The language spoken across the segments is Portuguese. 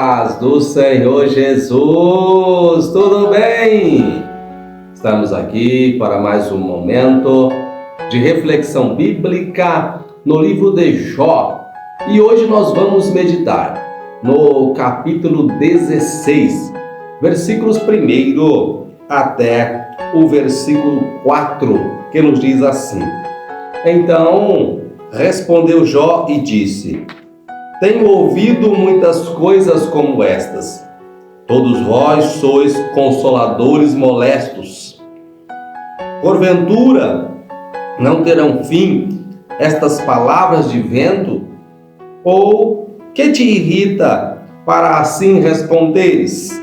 paz do Senhor Jesus, tudo bem? Estamos aqui para mais um momento de reflexão bíblica no livro de Jó. E hoje nós vamos meditar no capítulo 16, versículos 1 até o versículo 4, que nos diz assim: Então respondeu Jó e disse: Tenho ouvido muitas coisas como estas. Todos vós sois consoladores molestos. Porventura, não terão fim estas palavras de vento? Ou que te irrita para assim responderes?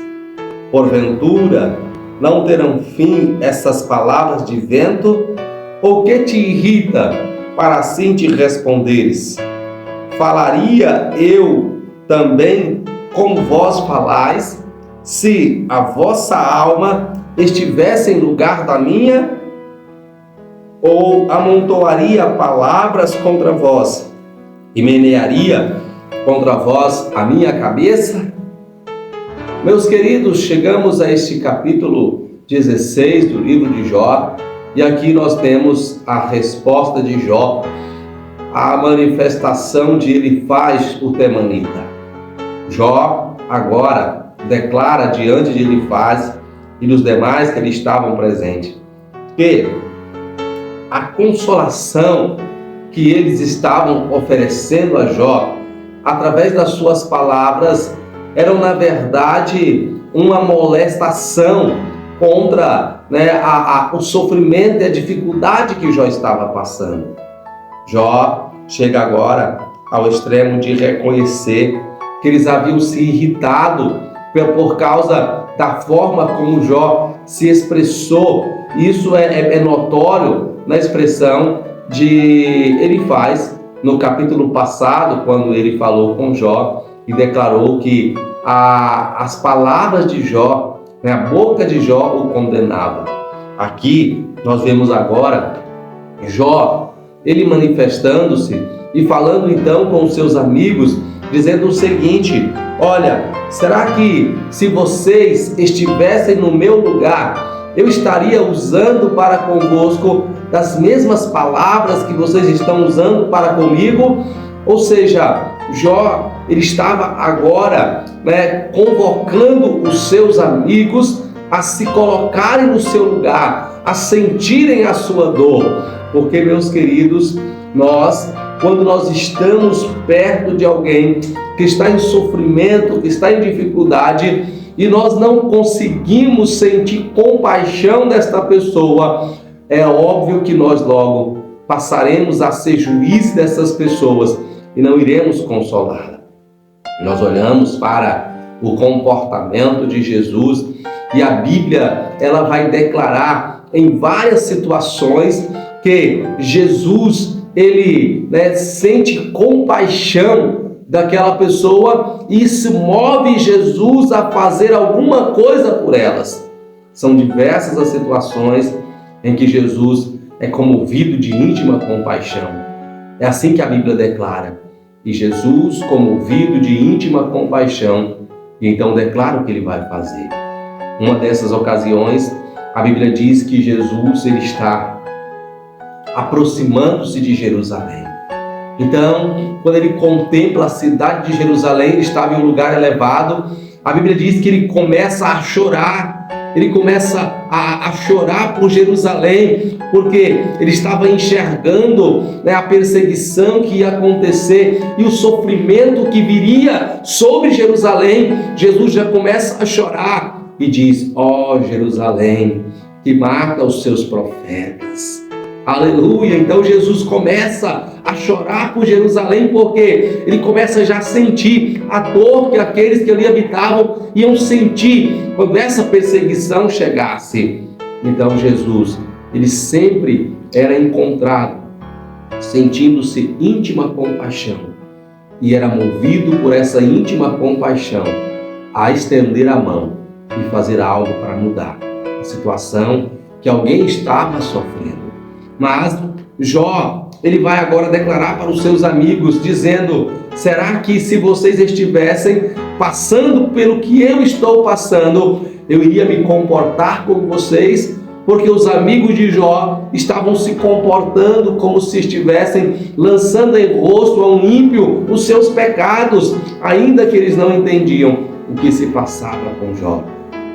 Porventura, não terão fim essas palavras de vento? Ou que te irrita para assim te responderes? Falaria eu também como vós falais, se a vossa alma estivesse em lugar da minha? Ou amontoaria palavras contra vós e menearia contra vós a minha cabeça? Meus queridos, chegamos a este capítulo 16 do livro de Jó, e aqui nós temos a resposta de Jó, a manifestação de Elifaz, o temanita. Jó agora declara diante de Elifaz e dos demais que ali estavam presentes que a consolação que eles estavam oferecendo a Jó, através das suas palavras, eram na verdade uma molestação contra o sofrimento e a dificuldade que Jó estava passando. Jó chega agora ao extremo de reconhecer que eles haviam se irritado por causa da forma como Jó se expressou. Isso é notório na expressão de Elifaz no capítulo passado, quando ele falou com Jó e declarou que as palavras de Jó, a boca de Jó o condenava. Aqui nós vemos agora Jó, ele manifestando-se e falando então com os seus amigos, dizendo o seguinte: olha, será que se vocês estivessem no meu lugar, eu estaria usando para convosco das mesmas palavras que vocês estão usando para comigo? Ou seja, Jó, ele estava agora convocando os seus amigos a se colocarem no seu lugar, a sentirem a sua dor. Porque, meus queridos, quando nós estamos perto de alguém que está em sofrimento, que está em dificuldade, e nós não conseguimos sentir compaixão desta pessoa, é óbvio que nós logo passaremos a ser juiz dessas pessoas e não iremos consolá-la. Nós olhamos para o comportamento de Jesus e a Bíblia ela vai declarar em várias situações que Jesus ele sente compaixão daquela pessoa e se move Jesus a fazer alguma coisa por elas. São diversas as situações em que Jesus é comovido de íntima compaixão. É assim que a Bíblia declara. E Jesus, comovido de íntima compaixão, então declara o que ele vai fazer. Uma dessas ocasiões, a Bíblia diz que Jesus ele está aproximando-se de Jerusalém. Então, quando ele contempla a cidade de Jerusalém, ele estava em um lugar elevado, a Bíblia diz que ele começa a chorar. Ele começa a chorar por Jerusalém, porque ele estava enxergando a perseguição que ia acontecer e o sofrimento que viria sobre Jerusalém. Jesus já começa a chorar e diz: ó Jerusalém, que mata os seus profetas. Aleluia! Então Jesus começa a chorar por Jerusalém, porque ele começa já a sentir a dor que aqueles que ali habitavam iam sentir quando essa perseguição chegasse. Então Jesus, ele sempre era encontrado sentindo-se íntima compaixão e era movido por essa íntima compaixão a estender a mão e fazer algo para mudar a situação que alguém estava sofrendo. Mas Jó, ele vai agora declarar para os seus amigos, dizendo: será que se vocês estivessem passando pelo que eu estou passando, eu iria me comportar como vocês, porque os amigos de Jó estavam se comportando como se estivessem lançando em rosto a um ímpio os seus pecados, ainda que eles não entendiam o que se passava com Jó.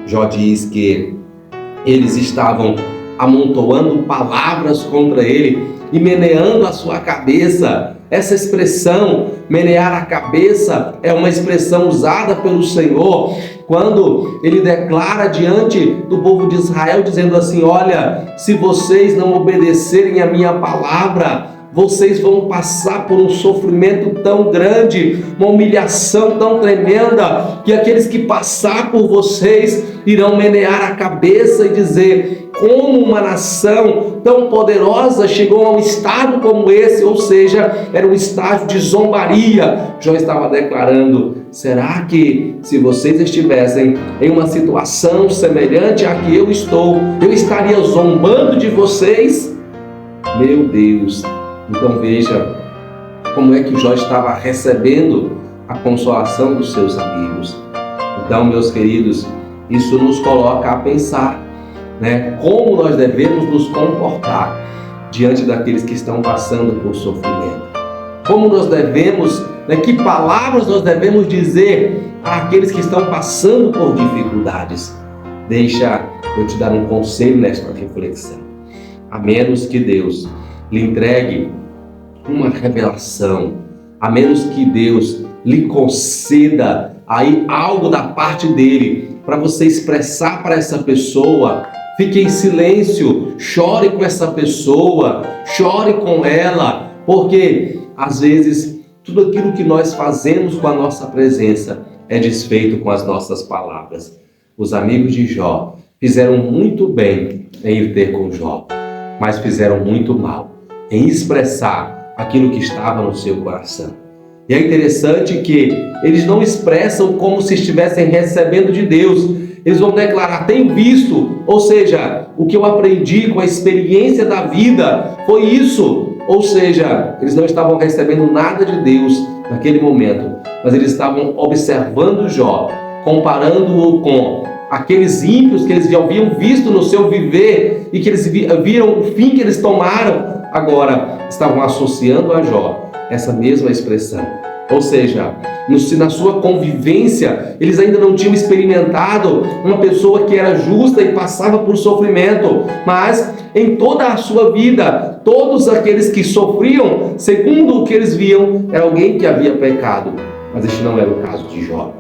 Jó diz que eles estavam amontoando palavras contra ele e meneando a sua cabeça. Essa expressão, menear a cabeça, é uma expressão usada pelo Senhor quando ele declara diante do povo de Israel, dizendo assim: olha, se vocês não obedecerem a minha palavra, vocês vão passar por um sofrimento tão grande, uma humilhação tão tremenda, que aqueles que passar por vocês irão menear a cabeça e dizer: como uma nação tão poderosa chegou a um estado como esse? Ou seja, era um estágio de zombaria. Jó estava declarando: será que se vocês estivessem em uma situação semelhante à que eu estou, eu estaria zombando de vocês? Meu Deus! Então veja como é que Jó estava recebendo a consolação dos seus amigos. Então, meus queridos, isso nos coloca a pensar, como nós devemos nos comportar diante daqueles que estão passando por sofrimento. Como nós devemos, que palavras nós devemos dizer àqueles que estão passando por dificuldades. Deixa eu te dar um conselho nesta reflexão. A menos que Deus lhe entregue uma revelação, a menos que Deus lhe conceda aí algo da parte dele para você expressar para essa pessoa, fique em silêncio, chore com essa pessoa, chore com ela, porque às vezes tudo aquilo que nós fazemos com a nossa presença é desfeito com as nossas palavras. Os amigos de Jó fizeram muito bem em ir ter com Jó, mas fizeram muito mal em expressar aquilo que estava no seu coração. E é interessante que eles não expressam como se estivessem recebendo de Deus. Eles vão declarar: tenho visto, ou seja, o que eu aprendi com a experiência da vida foi isso. Ou seja, eles não estavam recebendo nada de Deus naquele momento, mas eles estavam observando Jó, comparando-o com aqueles ímpios que eles já haviam visto no seu viver e que eles viram o fim que eles tomaram. Agora estavam associando a Jó essa mesma expressão. Ou seja, na sua convivência, eles ainda não tinham experimentado uma pessoa que era justa e passava por sofrimento, mas em toda a sua vida, todos aqueles que sofriam, segundo o que eles viam, era alguém que havia pecado. Mas este não era o caso de Jó.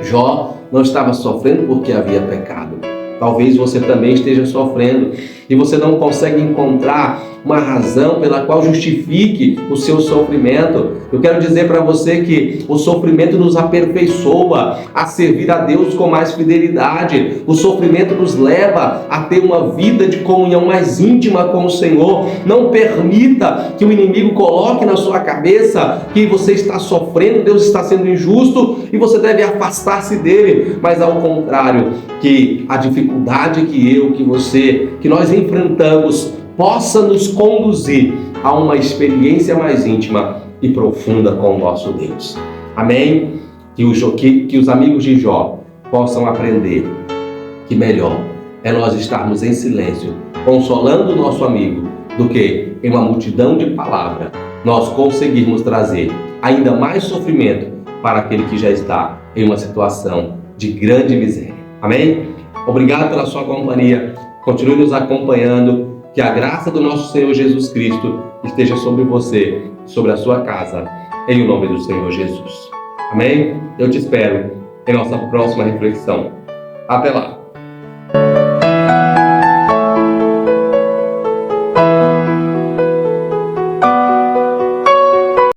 Jó não estava sofrendo porque havia pecado. Talvez você também esteja sofrendo e você não consegue encontrar uma razão pela qual justifique o seu sofrimento. Eu quero dizer para você que o sofrimento nos aperfeiçoa a servir a Deus com mais fidelidade. O sofrimento nos leva a ter uma vida de comunhão mais íntima com o Senhor. Não permita que o inimigo coloque na sua cabeça que você está sofrendo, Deus está sendo injusto e você deve afastar-se dele. Mas ao contrário, que a dificuldade que nós enfrentamos possa nos conduzir a uma experiência mais íntima e profunda com o nosso Deus. Amém? Que os amigos de Jó possam aprender que melhor é nós estarmos em silêncio, consolando o nosso amigo, do que em uma multidão de palavras nós conseguirmos trazer ainda mais sofrimento para aquele que já está em uma situação de grande miséria. Amém? Obrigado pela sua companhia. Continue nos acompanhando. Que a graça do nosso Senhor Jesus Cristo esteja sobre você, sobre a sua casa, em o nome do Senhor Jesus. Amém? Eu te espero em nossa próxima reflexão. Até lá!